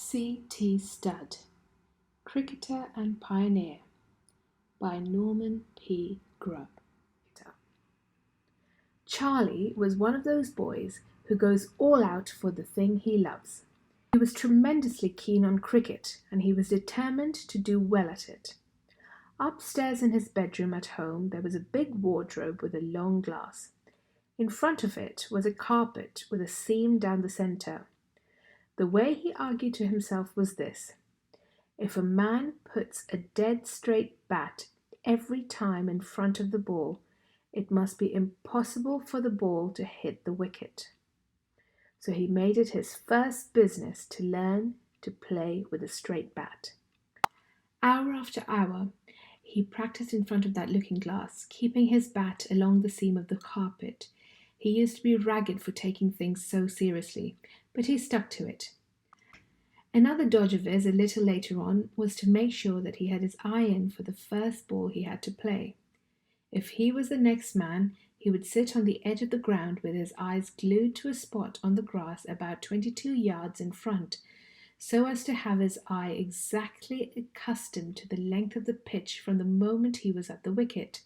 C.T. Studd, Cricketer and Pioneer, by Norman P. Grubb. Charlie was one of those boys who goes all out for the thing he loves. He was tremendously keen on cricket, and he was determined to do well at it. Upstairs in his bedroom at home there was a big wardrobe with a long glass. In front of it was a carpet with a seam down the centre. The way he argued to himself was this: if a man puts a dead straight bat every time in front of the ball, it must be impossible for the ball to hit the wicket. So he made it his first business to learn to play with a straight bat. Hour after hour, he practiced in front of that looking glass, keeping his bat along the seam of the carpet. He used to be ragged for taking things so seriously, but he stuck to it. Another dodge of his a little later on was to make sure that he had his eye in for the first ball he had to play. If he was the next man, he would sit on the edge of the ground with his eyes glued to a spot on the grass about 22 yards in front, so as to have his eye exactly accustomed to the length of the pitch from the moment he was at the wicket.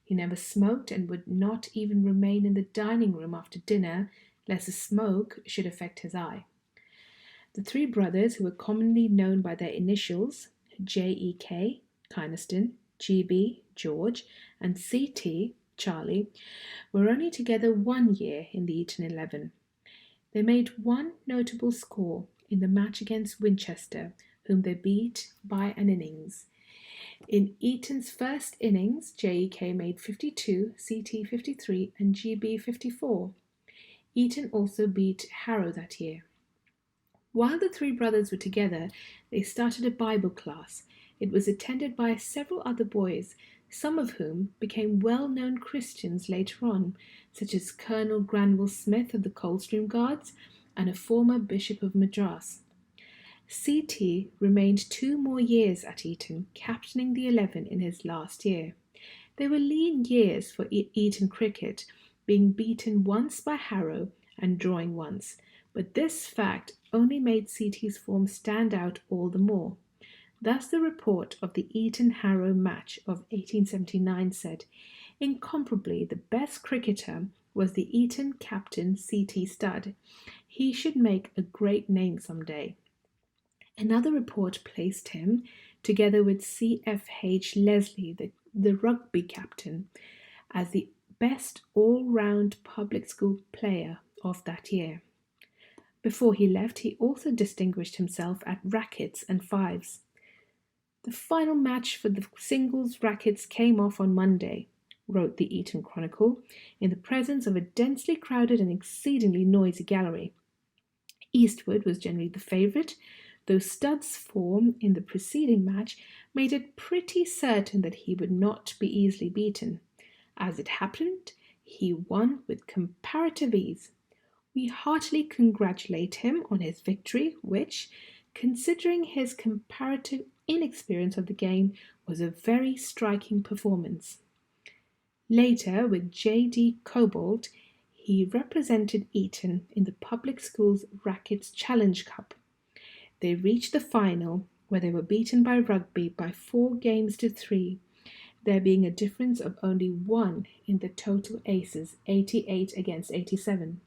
He never smoked and would not even remain in the dining room after dinner, lest the smoke should affect his eye. The three brothers, who were commonly known by their initials, J.E.K., Kynaston, G.B., George, and C.T., Charlie, were only together 1 year in the Eton 11. They made one notable score in the match against Winchester, whom they beat by an innings. In Eton's first innings, J.E.K. made 52, C.T. 53, and G.B. 54. Eton also beat Harrow that year. While the three brothers were together, they started a Bible class. It was attended by several other boys, some of whom became well-known Christians later on, such as Colonel Granville Smith of the Coldstream Guards and a former Bishop of Madras. C.T. remained 2 more years at Eton, captaining the 11 in his last year. They were lean years for Eton cricket, being beaten once by Harrow and drawing once, but this fact only made C.T.'s form stand out all the more. Thus the report of the Eton-Harrow match of 1879 said, "Incomparably the best cricketer was the Eton captain C.T. Studd. He should make a great name some day." Another report placed him, together with C.F.H. Leslie, the rugby captain, as the best all-round public school player of that year. Before he left, he also distinguished himself at rackets and fives. "The final match for the singles rackets came off on Monday," wrote the Eton Chronicle, "in the presence of a densely crowded and exceedingly noisy gallery. Eastwood was generally the favourite, though Studd's form in the preceding match made it pretty certain that he would not be easily beaten. As it happened, he won with comparative ease. We heartily congratulate him on his victory, which, considering his comparative inexperience of the game, was a very striking performance." Later, with J.D. Cobbold, he represented Eton in the Public Schools Rackets Challenge Cup. They reached the final, where they were beaten by Rugby by 4 games to 3, there being a difference of only 1 in the total aces, 88 against 87.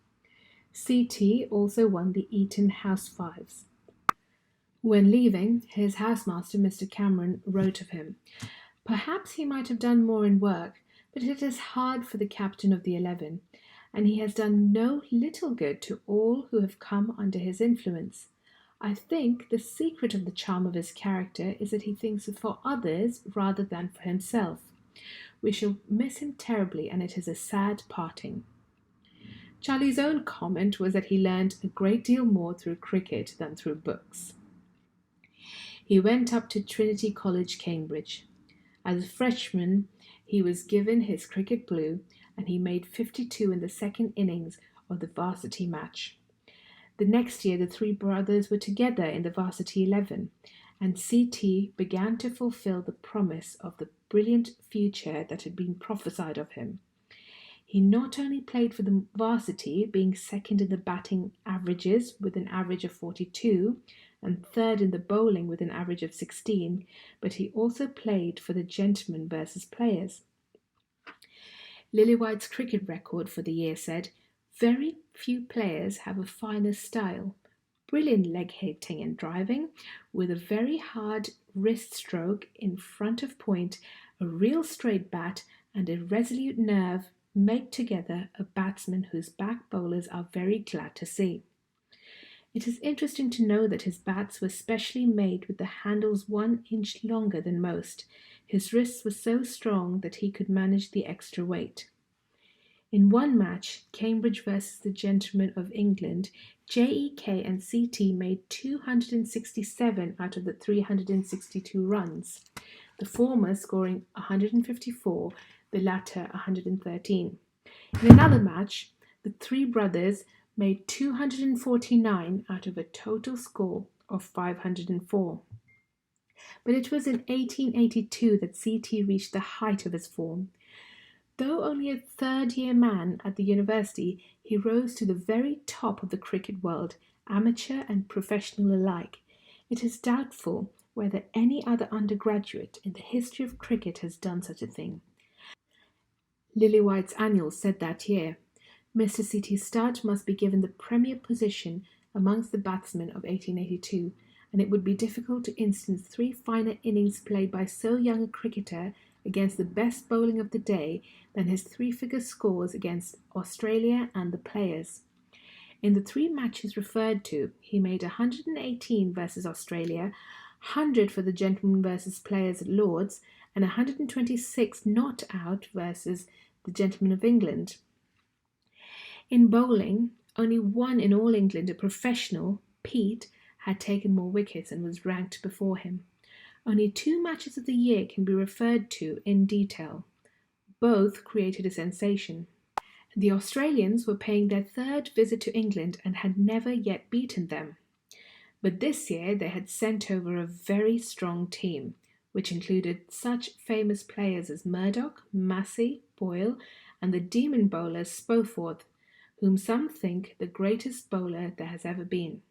C.T. also won the Eton House Fives. When leaving, his housemaster, Mr. Cameron, wrote of him, "Perhaps he might have done more in work, but it is hard for the captain of the 11, and he has done no little good to all who have come under his influence. I think the secret of the charm of his character is that he thinks for others rather than for himself. We shall miss him terribly, and it is a sad parting." Charlie's own comment was that he learned a great deal more through cricket than through books. He went up to Trinity College, Cambridge. As a freshman, he was given his cricket blue, and he made 52 in the second innings of the varsity match. The next year, the three brothers were together in the varsity 11, and C.T. began to fulfill the promise of the brilliant future that had been prophesied of him. He not only played for the varsity, being second in the batting averages with an average of 42 and third in the bowling with an average of 16, but he also played for the gentlemen versus players. Lillywhite's cricket record for the year said, "Very few players have a finer style. Brilliant leg hitting and driving, with a very hard wrist stroke in front of point, a real straight bat, and a resolute nerve make together a batsman whose back bowlers are very glad to see." It is interesting to know that his bats were specially made with the handles 1 inch longer than most. His wrists were so strong that he could manage the extra weight. In one match, Cambridge versus the Gentlemen of England, JEK and CT made 267 out of the 362 runs, the former scoring 154, the latter 113. In another match, the three brothers made 249 out of a total score of 504. But it was in 1882 that CT reached the height of his form. Though only a third-year man at the university, he rose to the very top of the cricket world, amateur and professional alike. It is doubtful whether any other undergraduate in the history of cricket has done such a thing. Lillywhite's Annual said that year, "Mr. C.T. Studd must be given the premier position amongst the batsmen of 1882, and it would be difficult to instance 3 finer innings played by so young a cricketer against the best bowling of the day than his 3-figure scores against Australia and the Players." In the 3 matches referred to, he made 118 versus Australia, 100 for the Gentlemen versus Players at Lord's, and 126 not out versus the Gentlemen of England. In bowling, only one in all England, a professional, Pete, had taken more wickets and was ranked before him. Only 2 matches of the year can be referred to in detail. Both created a sensation. The Australians were paying their 3rd visit to England and had never yet beaten them. But this year they had sent over a very strong team, which included such famous players as Murdoch, Massey, Boyle, and the demon bowler Spoforth, whom some think the greatest bowler there has ever been.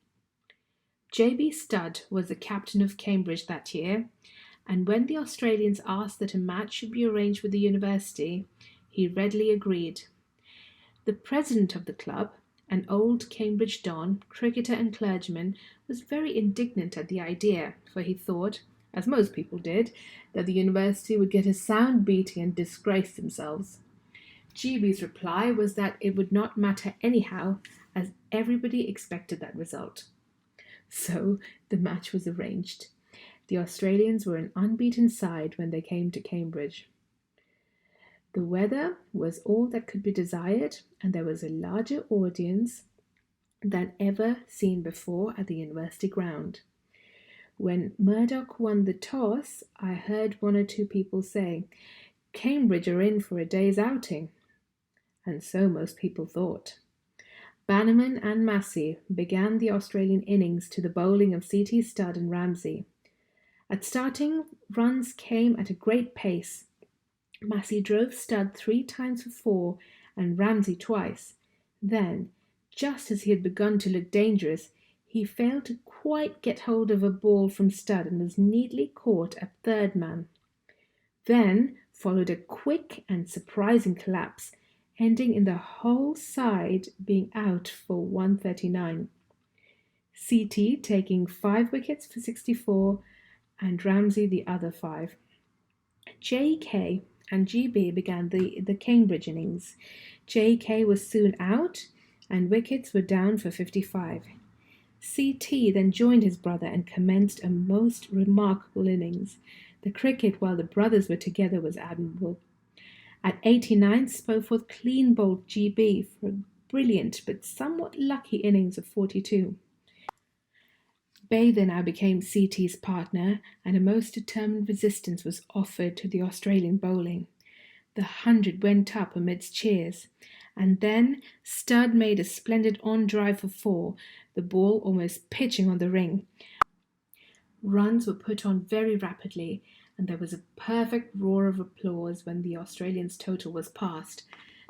J.B. Studd was the captain of Cambridge that year, and when the Australians asked that a match should be arranged with the university, he readily agreed. The president of the club, an old Cambridge don, cricketer and clergyman, was very indignant at the idea, for he thought, as most people did, that the university would get a sound beating and disgrace themselves. GB's reply was that it would not matter anyhow, as everybody expected that result. So the match was arranged. The Australians were an unbeaten side when they came to Cambridge. The weather was all that could be desired, and there was a larger audience than ever seen before at the university ground. When Murdoch won the toss, I heard 1 or 2 people say, "Cambridge are in for a day's outing." And so most people thought. Bannerman and Massey began the Australian innings to the bowling of C.T. Studd and Ramsay. At starting, runs came at a great pace. Massey drove Studd 3 times for 4 and Ramsay twice. Then, just as he had begun to look dangerous, he failed to quite get hold of a ball from Studd and was neatly caught at 3rd man. Then followed a quick and surprising collapse, ending in the whole side being out for 139. CT taking 5 wickets for 64 and Ramsay the other 5. JK and GB began the Cambridge innings. JK was soon out and wickets were down for 55. CT then joined his brother and commenced a most remarkable innings. The cricket while the brothers were together was admirable. At 89, Spoforth clean bowled GB for a brilliant but somewhat lucky innings of 42. Bather now became CT's partner, and a most determined resistance was offered to the Australian bowling. The 100 went up amidst cheers, and then Studd made a splendid on-drive for 4, the ball almost pitching on the ring. Runs were put on very rapidly, and there was a perfect roar of applause when the Australians' total was passed.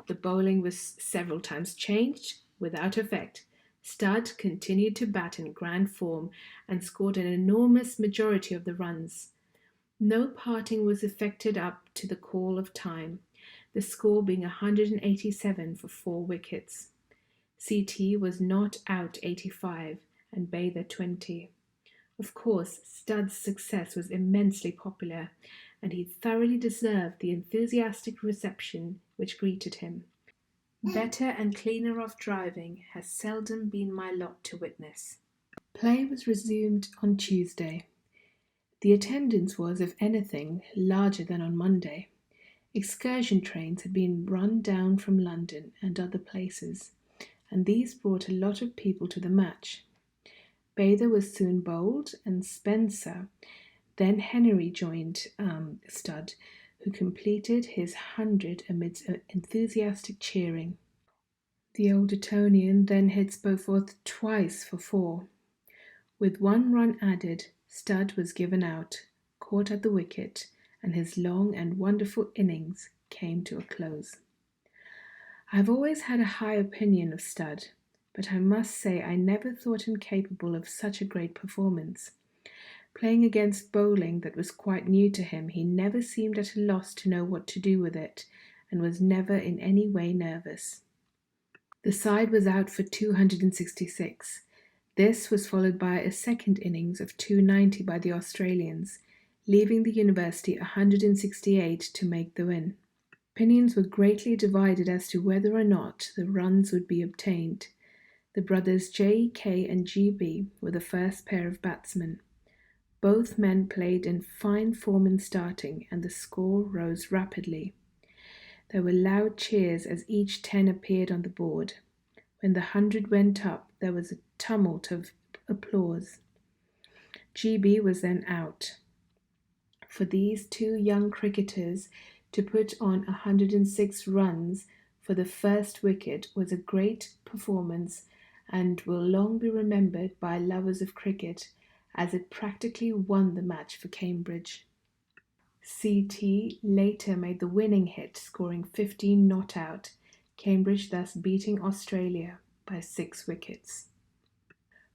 The bowling was several times changed, without effect. Studd continued to bat in grand form and scored an enormous majority of the runs. No parting was effected up to the call of time, the score being 187 for 4 wickets. CT was not out 85 and Bather 20. Of course, Studd's success was immensely popular, and he thoroughly deserved the enthusiastic reception which greeted him. Better and cleaner off driving has seldom been my lot to witness. Play was resumed on Tuesday. The attendance was, if anything, larger than on Monday. Excursion trains had been run down from London and other places, and these brought a lot of people to the match. Bather was soon bowled, and Spencer. Then Henry joined Studd, who completed his 100 amidst enthusiastic cheering. The Old Etonian then hit Spoforth twice for 4. With 1 run added, Studd was given out, caught at the wicket, and his long and wonderful innings came to a close. I have always had a high opinion of Studd, but I must say I never thought him capable of such a great performance. Playing against bowling that was quite new to him, he never seemed at a loss to know what to do with it, and was never in any way nervous. The side was out for 266. This was followed by a second innings of 290 by the Australians, leaving the University 168 to make the win. Opinions were greatly divided as to whether or not the runs would be obtained. The brothers J.K. and G.B. were the first pair of batsmen. Both men played in fine form in starting, and the score rose rapidly. There were loud cheers as each 10 appeared on the board. When the 100 went up, there was a tumult of applause. GB was then out. For these 2 young cricketers to put on 106 runs for the first wicket was a great performance and will long be remembered by lovers of cricket, as it practically won the match for Cambridge. CT later made the winning hit, scoring 15 not out, Cambridge thus beating Australia by 6 wickets.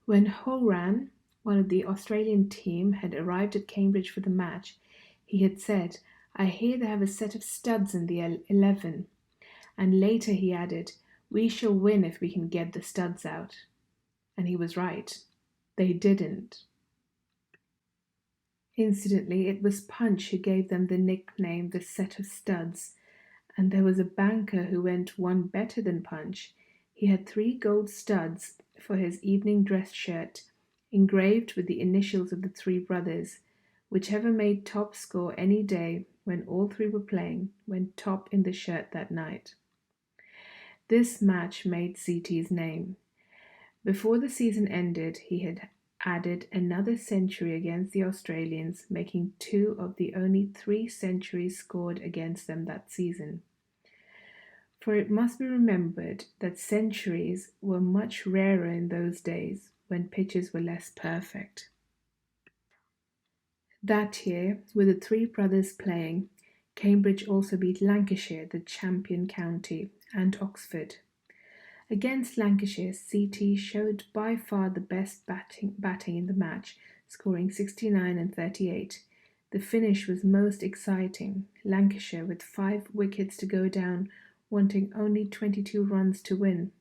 When Horan, one of the Australian team, had arrived at Cambridge for the match, he had said, "I hear they have a set of studs in the 11. And later he added, "We shall win if we can get the studs out." And he was right. They didn't. Incidentally, it was Punch who gave them the nickname the set of studs, and there was a banker who went one better than Punch. He had 3 gold studs for his evening dress shirt, engraved with the initials of the 3 brothers. Whichever made top score any day when all 3 were playing went top in the shirt that night. This match made CT's name. Before the season ended, he had added another century against the Australians, making 2 of the only 3 centuries scored against them that season. For it must be remembered that centuries were much rarer in those days when pitches were less perfect. That year, with the 3 brothers playing, Cambridge also beat Lancashire, the champion county, and Oxford. Against Lancashire, CT showed by far the best batting in the match, scoring 69 and 38. The finish was most exciting, Lancashire with 5 wickets to go down, wanting only 22 runs to win.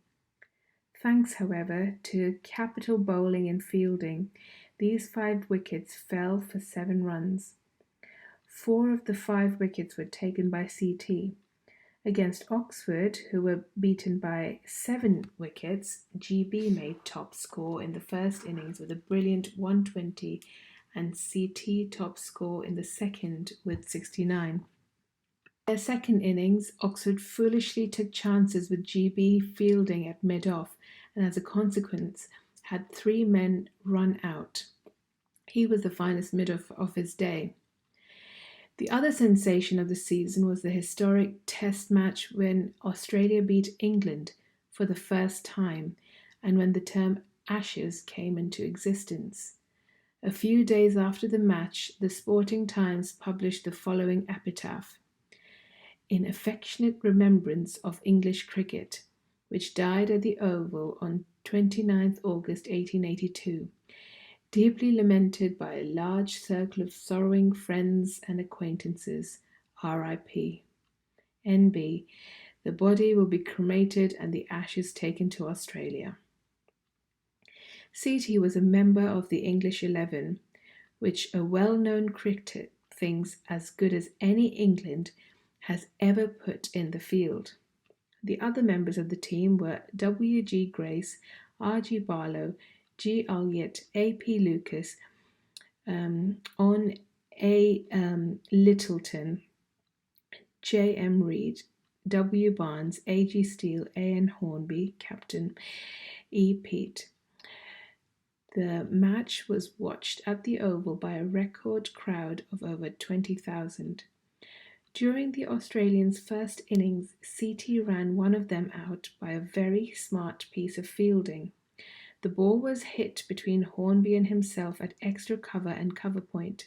Thanks, however, to capital bowling and fielding, these 5 wickets fell for 7 runs. 4 of the 5 wickets were taken by CT. Against Oxford, who were beaten by 7 wickets, GB made top score in the first innings with a brilliant 120 and CT top score in the second with 69. Their second innings, Oxford foolishly took chances with GB fielding at mid-off and as a consequence had 3 men run out. He was the finest mid-off of his day. The other sensation of the season was the historic Test match when Australia beat England for the first time and when the term Ashes came into existence. A few days after the match, the Sporting Times published the following epitaph. in affectionate remembrance of English cricket, which died at the Oval on 29th August 1882, deeply lamented by a large circle of sorrowing friends and acquaintances. R.I.P. N.B. The body will be cremated and the ashes taken to Australia. C.T. was a member of the English 11, which a well-known critic thinks as good as any England has ever put in the field. The other members of the team were W. G. Grace, R. G. Barlow, G. Elliott, A. P. Lucas, On. A. Littleton, J. M. Reid, W. Barnes, A. G. Steele, A. N. Hornby, Captain E. Peat. The match was watched at the Oval by a record crowd of over 20,000. During the Australians' first innings, C.T. ran one of them out by a very smart piece of fielding. The ball was hit between Hornby and himself at extra cover and cover point.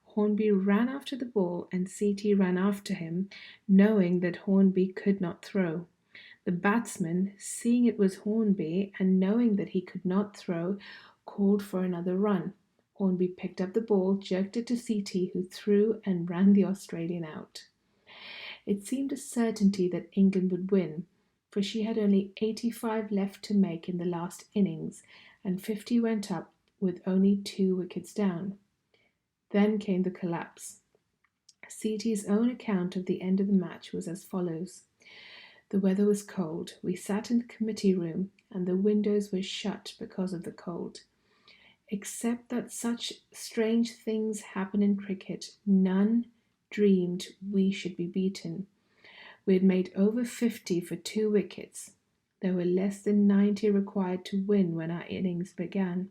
Hornby ran after the ball and C.T. ran after him, knowing that Hornby could not throw. The batsman, seeing it was Hornby and knowing that he could not throw, called for another run. Hornby picked up the ball, jerked it to C.T., who threw and ran the Australian out. It seemed a certainty that England would win, for she had only 85 left to make in the last innings, and 50 went up with only 2 wickets down. Then came the collapse. C.T.'s own account of the end of the match was as follows. The weather was cold. We sat in the committee room, and the windows were shut because of the cold. Except that such strange things happen in cricket, none dreamed we should be beaten. We had made over 50 for 2 wickets. There were less than 90 required to win when our innings began.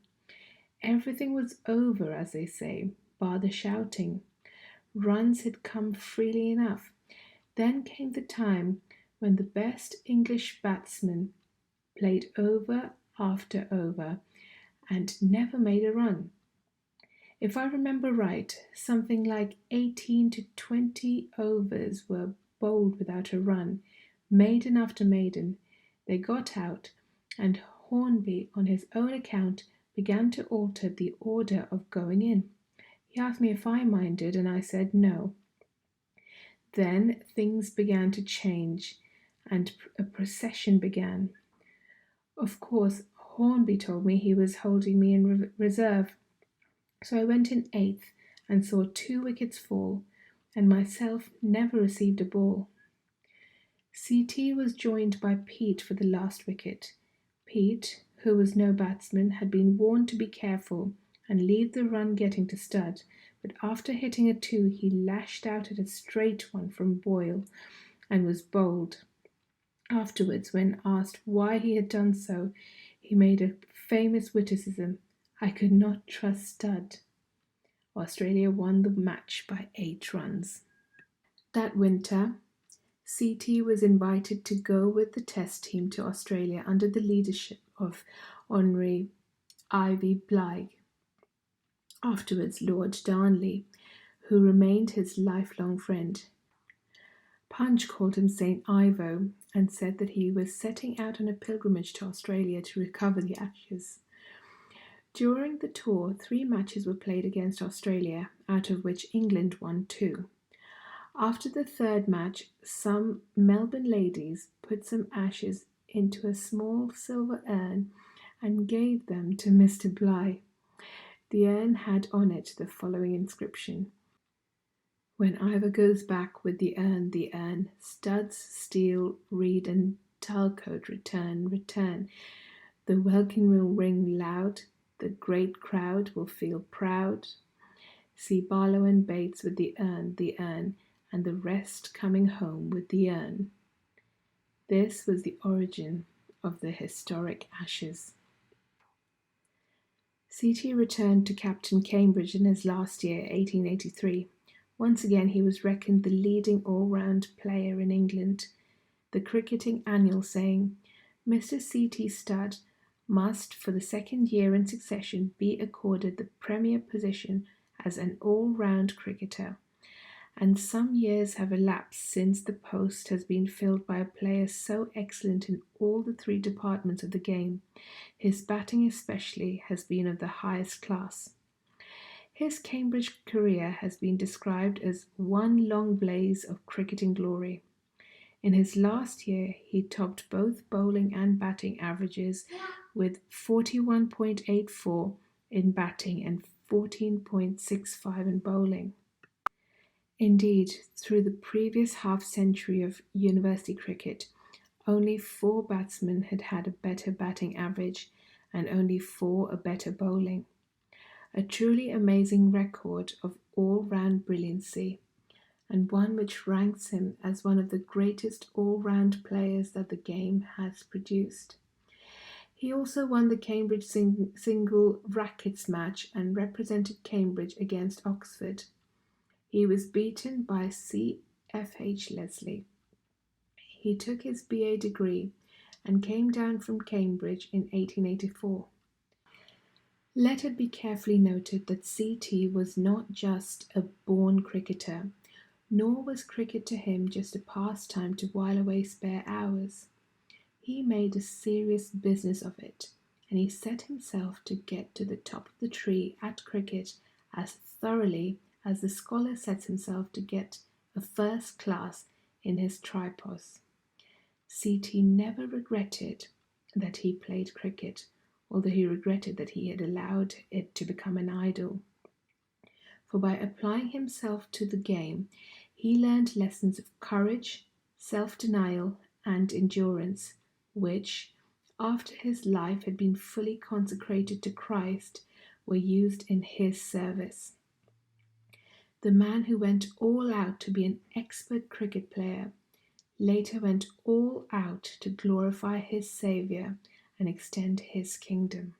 Everything was over, as they say, bar the shouting. Runs had come freely enough. Then came the time when the best English batsmen played over after over and never made a run. If I remember right, something like 18 to 20 overs were bowled without a run, maiden after maiden. They got out, and Hornby, on his own account, began to alter the order of going in. He asked me if I minded, and I said no. Then things began to change, and a procession began. Of course, Hornby told me he was holding me in reserve, so I went in 8th and saw 2 wickets fall, and myself never received a ball. C.T. was joined by Peat for the last wicket. Peat, who was no batsman, had been warned to be careful and leave the run getting to stud, but after hitting a 2 he lashed out at a straight one from Boyle and was bowled. Afterwards, when asked why he had done so, he made a famous witticism, "I could not trust stud." Australia won the match by 8 runs. That winter, C.T. was invited to go with the Test team to Australia under the leadership of Honorary Ivy Bligh, afterwards Lord Darnley, who remained his lifelong friend. Punch called him St. Ivo and said that he was setting out on a pilgrimage to Australia to recover the ashes. During the tour, 3 matches were played against Australia, out of which England won 2. After the 3rd match, some Melbourne ladies put some ashes into a small silver urn and gave them to Mr. Bligh. The urn had on it the following inscription: "When Ivor goes back with the urn, studs, steel, reed, and Talcott return, return. The welkin will ring loud, the great crowd will feel proud. See Barlow and Bates with the urn, and the rest coming home with the urn." This was the origin of the historic ashes. C.T. returned to Captain Cambridge in his last year, 1883. Once again he was reckoned the leading all-round player in England. The Cricketing Annual saying, "Mr. C.T. Studd must for the 2nd year in succession be accorded the premier position as an all-round cricketer, and some years have elapsed since the post has been filled by a player so excellent in all the three departments of the game. His batting especially has been of the highest class. His Cambridge career has been described as one long blaze of cricketing glory. In his last year, he topped both bowling and batting averages with 41.84 in batting and 14.65 in bowling. Indeed, through the previous half-century of university cricket, only 4 batsmen had had a better batting average and only 4 a better bowling. A truly amazing record of all-round brilliancy, and one which ranks him as one of the greatest all-round players that the game has produced. He also won the Cambridge single rackets match and represented Cambridge against Oxford. He was beaten by C.F.H. Leslie. He took his BA degree and came down from Cambridge in 1884. Let it be carefully noted that C.T. was not just a born cricketer, nor was cricket to him just a pastime to while away spare hours. He made a serious business of it, and he set himself to get to the top of the tree at cricket as thoroughly as the scholar sets himself to get a first class in his tripos. C.T. never regretted that he played cricket, although he regretted that he had allowed it to become an idol. For by applying himself to the game, he learned lessons of courage, self-denial, and endurance, which, after his life had been fully consecrated to Christ, were used in his service. The man who went all out to be an expert cricket player later went all out to glorify his Saviour and extend his kingdom.